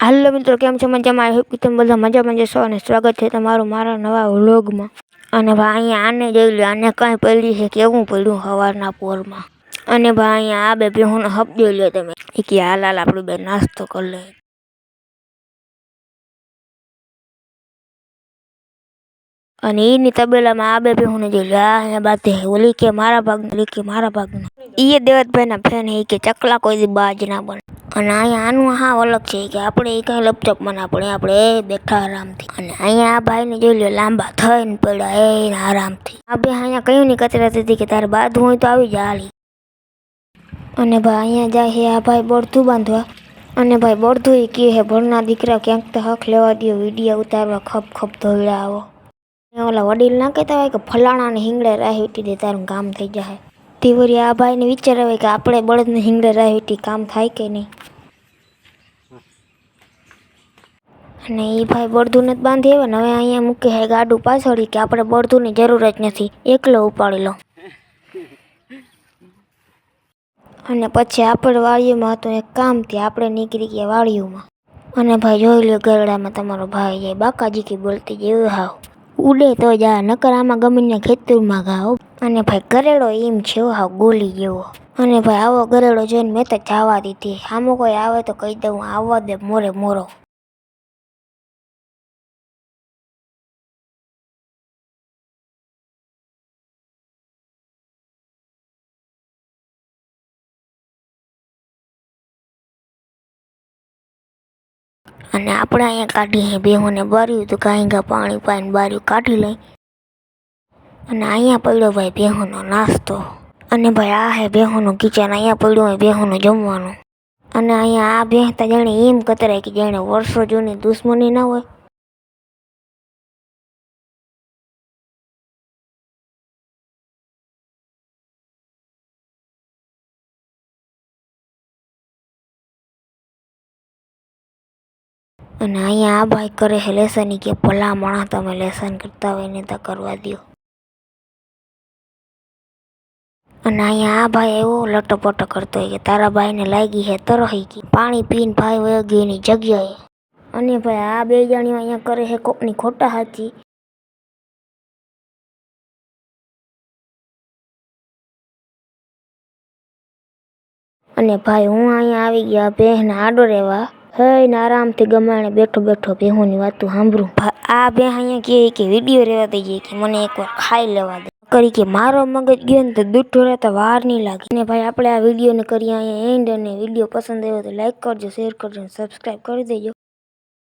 હાલો મિત્રો, કેમ છો? મજામાં? આઈ હોપ કે તમે બધા મજામાં જશો અને સ્વાગત છે તમારું મારા નવા વ્લોગમાં. અને ભાઈ અહીંયા આને જોઈ લો, આને કાંઈ પડ્યું છે, કેવું પડ્યું સવારના પોરમાં. અને ભાઈ અહીંયા આ બે ભેહુંનો હબ જોઈ લો તમે, કે હાલ આપણે બે નાસ્તો કરી લઈએ. અને એની તબેલામાં આ બે ભેહુંને જોઈ લો, આ અહીંયા બાતે ઓલી કે મારા ભાગનું, ઓલી કે મારા ભાગનું. એ દેવતભાઈના ફેન એ કે ચકલા કોઈ દી બાજ ના બને. અને અહીંયા આનું હા અલગ છે કે આપણે એ કાંઈ લપચપમાં ના પડે, આપણે એ બેઠા આરામથી. અને અહીંયા આ ભાઈને જોઈ લો, લાંબા થઈને પડ્યા એને આરામથી. આ બે અહીંયા કયું ની કચરાતી હતી કે તારે બાંધવું હોય તો આવી જા હાલી. અને ભાઈ અહીંયા જાય છે આ ભાઈ બળતું બાંધવા. અને ભાઈ બળતું એ કહે છે ભણના દીકરા ક્યાંક તો હક લેવા દો, વિડીયો ઉતારવા ખપ ખપ ધોઈડા આવો. ઓલા વડીલ ના કહેતા હોય કે ફલાણાને હિંગડે રાહી ઉઠી દે તારું કામ થઈ જાય. તે વળી આ ભાઈને વિચાર આવે કે આપણે બળદને હિંગડે રાહી ઉઠી કામ થાય કે નહીં. અને એ ભાઈ બળદું નથી બાંધી આવે ને હવે અહીંયા મૂકે છે ગાડું પાછળ કે આપણે બળદુંની જરૂર જ નથી, એકલો ઉપાડી લો. અને પછી આપણે વાડીઓમાં હતું એક કામથી આપણે નીકળી ગયા વાડીઓમાં. અને ભાઈ જોઈ લો ગરડામાં તમારો ભાઈ જાય બાકાજી કી બોલતી જેવું હાવ ઉડે તો જા, નકર આમાં ગમીને ખેતરમાં ગાઓ. અને ભાઈ ગરેડો એમ છે હાવ ગોલી જેવો. અને ભાઈ આવો ગરેડો જોઈને મેં તો જવા દીધી, આમાં કોઈ આવે તો કહી દઉં આવવા દે મોરે મોરો. અને આપણે અહીંયા કાઢી બેહોને બાર્યું તો કાંઈ પાણી પાઈને બાર્યું કાઢી લઈ. અને અહીંયા પડ્યો ભાઈ બેહોનો નાસ્તો. અને ભાઈ આ હે બેહોનું કિચન, અહીંયા પડ્યું હોય બેહોનું જમવાનું. અને અહીંયા આ બેહતા જાણે એમ કતરાય કે જાણે વર્ષો જૂની દુશ્મની ના હોય. અને અહીંયા આ ભાઈ કરે છે લેસન, કે ભલા માણસ તમે લેસન કરતા હોય ને તો કરવા દો. અને અહીંયા આ ભાઈ એવો લટપટ કરતો હોય કે તારા ભાઈને લાગી છે તરહી ગઈ, પાણી પીને ભાઈ વયો ગયો એની જગ્યાએ. અને ભાઈ આ બે જાણીઓ અહીંયા કરે છે કોકની ખોટા હાચી. અને ભાઈ હું અહીંયા આવી ગયા ભેંસને આડો રહેવા. હે આરામથી ગમાણે બેઠો બેઠો ભેહોની વાતું સાંભળું. આ ભેંસ અહીંયા કે વિડીયો રહેવા દઈ જાય કે મને એકવાર ખાઈ લેવા દે. કરી કે મારો મગજ ગયો ને તો દૂધ રહેતા વાર નહીં લાગે. અને ભાઈ આપણે આ વિડીયોને કરીએ અહીંયા એન્ડ. અને વિડીયો પસંદ આવ્યો તો લાઈક કરજો, શેર કરજો અને સબસ્ક્રાઈબ કરી દેજો.